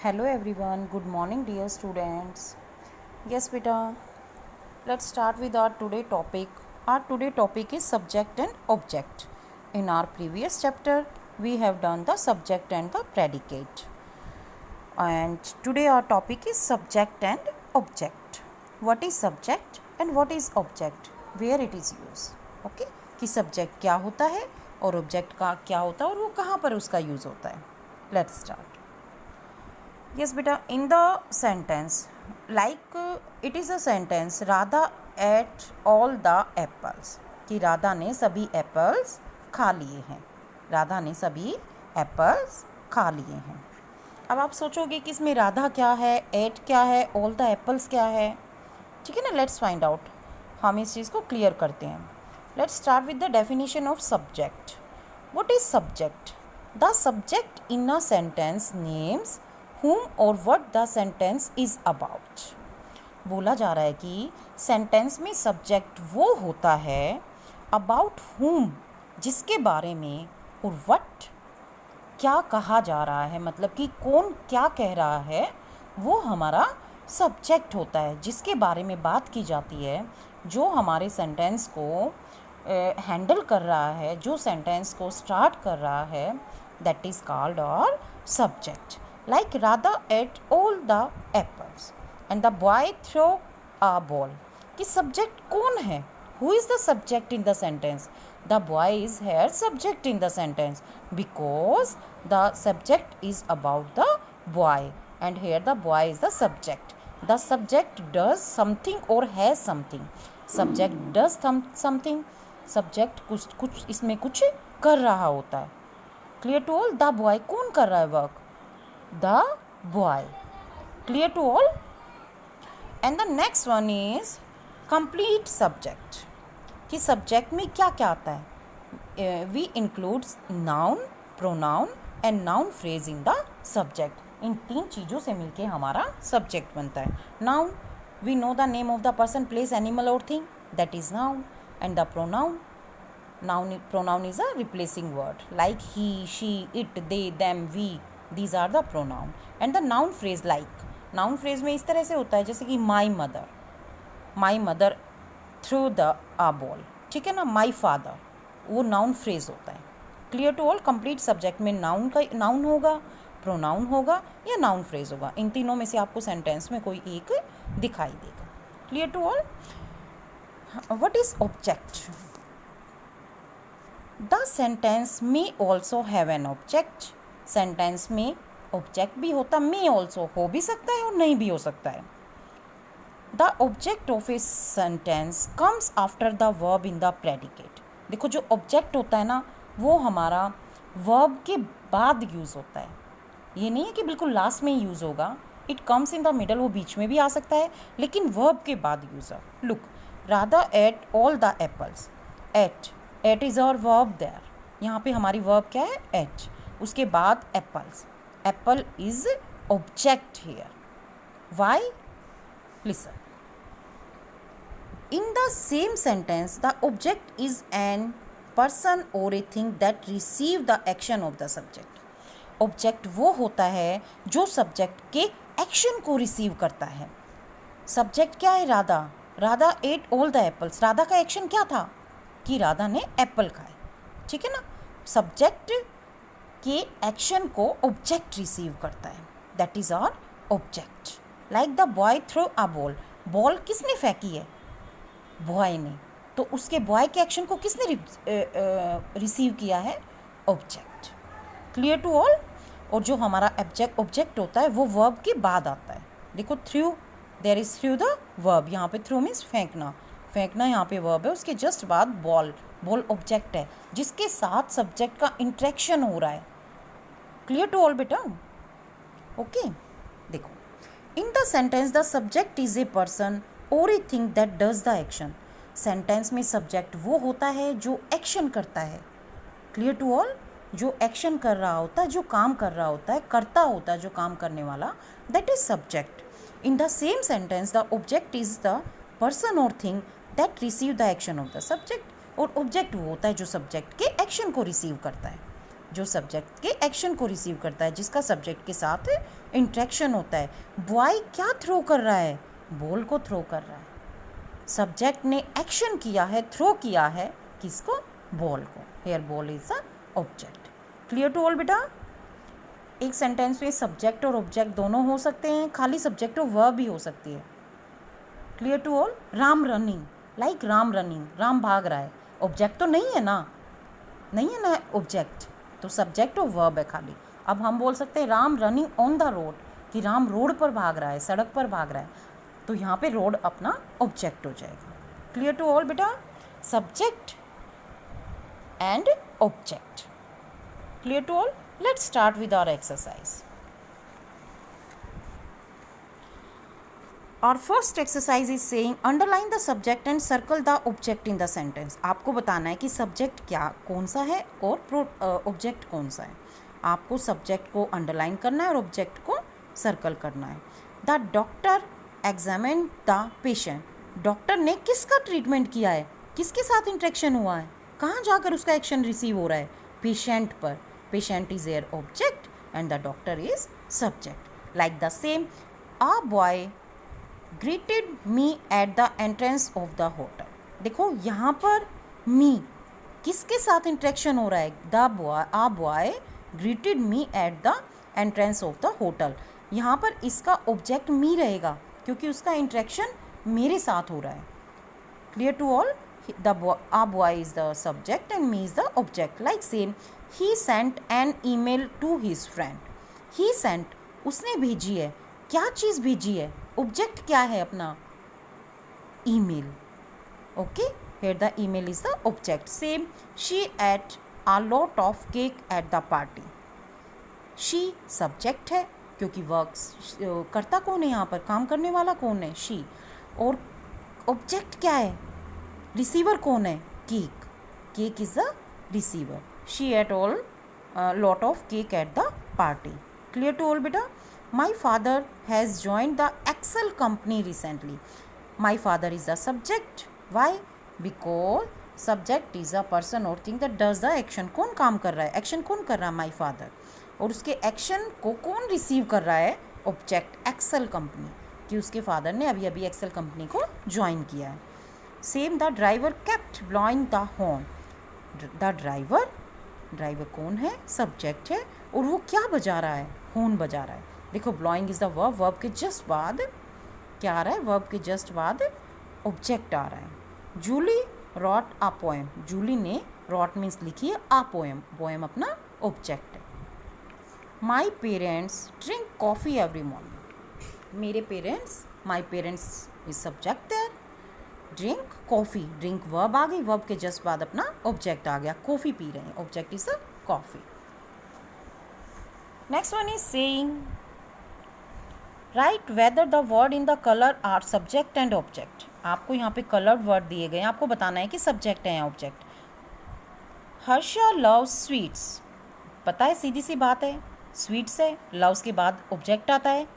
Hello everyone, good morning dear students. Yes beta, let's start with our today topic. Our today topic is subject and object. In our previous chapter, we have done the subject and the predicate. And today our topic is subject and object. What is subject and what is object? Where it is used. Okay? कि subject क्या होता है और object का क्या होता है और वो कहाँ पर उसका यूज़ होता है. Let's start. Yes beta, in the sentence, it is a sentence, Radha ate all the apples. कि राधा ने सभी एप्पल्स खा लिए हैं. राधा ने सभी एप्पल्स खा लिए हैं. अब आप सोचोगे कि इसमें राधा क्या है, एट क्या है, ऑल द एप्पल्स क्या है. ठीक है ना, लेट्स फाइंड आउट. हम इस चीज़ को क्लियर करते हैं. Let's start with the definition of subject. What is subject? The subject in a sentence names whom और what the sentence is about. बोला जा रहा है कि सेंटेंस में सब्जेक्ट वो होता है about whom, जिसके बारे में, और what, क्या कहा जा रहा है, मतलब कि कौन क्या कह रहा है, वो हमारा सब्जेक्ट होता है. जिसके बारे में बात की जाती है, जो हमारे सेंटेंस को हैंडल कर रहा है, जो सेंटेंस को स्टार्ट कर रहा है, दैट इज़ कॉल्ड और subject. Like Radha ate all the apples and the boy threw a ball. कि subject कौन है? Who is the subject in the sentence? The boy is here subject in the sentence because the subject is about the boy and here the boy is the subject. The subject does something or has something. Subject does something. Subject कुछ इसमें कुछ कर रहा होता है. Clear to all? The boy कौन कर रहा है work? The boy. Clear to all? And the next one is complete subject. कि subject में क्या क्या आता है? We includes noun, pronoun and noun phrase in the subject. इन तीन चीज़ों से मिलके हमारा subject बनता है. Noun, we know the name of the person, place, animal or thing. That is noun. And the pronoun. Pronoun is a replacing word. Like he, she, it, they, them, we. These are the pronoun. And the noun phrase like. Noun phrase में इस तरह से होता है जैसे कि my mother threw the a ball. ठीक है ना. my father, वो noun phrase होता है. Clear to all? complete subject में noun होगा, pronoun होगा या noun phrase होगा. इन तीनों में से आपको sentence में कोई एक दिखाई देगा. Clear to all? What is object? The sentence may also have an object. Sentence में ऑब्जेक्ट भी होता, मे ऑल्सो, हो भी सकता है और नहीं भी हो सकता है. The object of a sentence comes after the verb in the predicate. देखो जो ऑब्जेक्ट होता है ना, वो हमारा वर्ब के बाद यूज़ होता है. ये नहीं है कि बिल्कुल लास्ट में यूज़ होगा. It comes in the middle, वो बीच में भी आ सकता है, लेकिन वर्ब के बाद यूज़ है. Look, Radha ate all the apples. Ate is our verb there. यहाँ पे हमारी वर्ब क्या है? एट. उसके बाद apples. Apple is object here. Why? Listen. In the same sentence the object is an person और a thing that receive the action of the subject. Object वो होता है जो सब्जेक्ट के एक्शन को रिसीव करता है. सब्जेक्ट क्या है? Radha ate all the apples. Radha का एक्शन क्या था? कि राधा ने एप्पल खाए. ठीक है ना. सब्जेक्ट के एक्शन को ऑब्जेक्ट रिसीव करता है. That is our object. Like the boy throw a ball. Ball किसने फेंकी है? बॉय ने. तो उसके बॉय के एक्शन को किसने रिसीव किया है? ऑब्जेक्ट. Clear to all? और जो हमारा ऑब्जेक्ट होता है वो वर्ब के बाद आता है. देखो, through, there is through the verb. यहाँ पे थ्रू मीन्स फेंकना. यहाँ पे वर्ब है. उसके जस्ट बाद बॉल ऑब्जेक्ट है जिसके साथ सब्जेक्ट का इंटरेक्शन हो रहा है. क्लियर टू ऑल बेटा? ओके. देखो, in the sentence the subject is a person और a thing that does the action. Sentence में सब्जेक्ट वो होता है जो एक्शन करता है. Clear to all? जो एक्शन कर रहा होता है, जो काम कर रहा होता है, करता होता है जो काम करने वाला, that is subject. In the same sentence the object is the person और thing that receive the action of the subject. और ऑब्जेक्ट वो होता है जो सब्जेक्ट के एक्शन को रिसीव करता है. जो सब्जेक्ट के एक्शन को रिसीव करता है, जिसका सब्जेक्ट के साथ इंट्रैक्शन होता है। बॉय क्या थ्रो कर रहा है? बॉल को थ्रो कर रहा है। सब्जेक्ट ने एक्शन किया है, थ्रो किया है किसको? बॉल को। Here ball is a object. Clear to all बेटा? एक सेंटेंस में सब्जेक्ट और ऑब्जेक्ट दोनों हो सकते हैं, खाली सब्जेक्ट और वर्ब भी हो सकती है। Clear to all? Ram running, like Ram running, Ram भाग रहा है, ऑब्जेक्ट तो नहीं है ना, नहीं है ना ऑब्जेक्ट, तो सब्जेक्ट और वर्ब है खाली। अब हम बोल सकते हैं Ram running on the road, कि राम रोड पर भाग रहा है, सड़क पर भाग रहा है, तो यहाँ पे रोड अपना ऑब्जेक्ट हो जाएगा। क्लियर टू ऑल बेटा? Subject and object. Clear to all? Let's start with our exercise. Our first exercise is saying underline the subject and circle the object in the sentence. आपको बताना है कि subject क्या कौन सा है और ऑब्जेक्ट कौन सा है। आपको सब्जेक्ट को अंडरलाइन करना है और ऑब्जेक्ट को सर्कल करना है। The doctor examine the patient. Doctor ने किसका ट्रीटमेंट किया है? किसके साथ इंटरेक्शन हुआ है? कहाँ जाकर उसका एक्शन रिसीव हो रहा है? पेशेंट पर। Patient is air object and the doctor is subject. Like the same, a boy greeted me at the entrance of the hotel. देखो यहाँ पर मी किसके साथ इंटरेक्शन हो रहा है? A boy greeted me at the entrance of the hotel. यहाँ पर इसका ऑब्जेक्ट मी रहेगा क्योंकि उसका इंटरेक्शन मेरे साथ हो रहा है। Clear to all? A boy is the subject and me is the object. Like same, he sent an email to his friend. He sent, उसने भेजी है, क्या चीज़ भेजी है? ऑब्जेक्ट क्या है अपना? Email. Okay, here the email is the object. Same, she at a lot of cake at the party. She subject है क्योंकि वर्क्स करता कौन है यहाँ पर? काम करने वाला कौन है? शी। और ऑब्जेक्ट क्या है? रिसीवर कौन है? Cake. Cake is the receiver. She ate all lot of cake at the party. Clear to all बेटा? My father has joined the Excel company recently. My father is the subject. Why? Because subject is a person or thing that does the action. कौन काम कर रहा है? Action कौन कर रहा है? My father. और उसके एक्शन को कौन रिसीव कर रहा है? ऑब्जेक्ट, एक्सेल कंपनी, कि उसके फादर ने अभी अभी एक्सेल कंपनी को ज्वाइन किया है। Same, the driver kept blowing the horn. The driver कौन है? सब्जेक्ट है, और वो क्या बजा रहा है? हॉर्न बजा रहा है। देखो, blowing is the verb, verb के जस्ट बाद क्या आ रहा है? वर्ब के जस्ट बाद ऑब्जेक्ट आ रहा है। Julie wrote a poem. Julie ने, रॉट मीन्स लिखी है, अ पोएम, पोएम अपना ऑब्जेक्ट है। My parents drink coffee every morning. मेरे parents, my parents is subject है। ड्रिंक कॉफ़ी, ड्रिंक वर्ब आ गई, वर्ब के जस्ट बाद अपना ऑब्जेक्ट आ गया, कॉफ़ी पी रहे हैं, object is the coffee. Next one is saying right whether the word in the colour are subject and object. आपको यहाँ पे कलर्ड वर्ड दिए गए हैं, आपको बताना है कि सब्जेक्ट है या ऑब्जेक्ट। हर्षा लव्स स्वीट्स, पता है, सीधी सी बात है, स्वीट्स है, लव्स के बाद ऑब्जेक्ट आता है,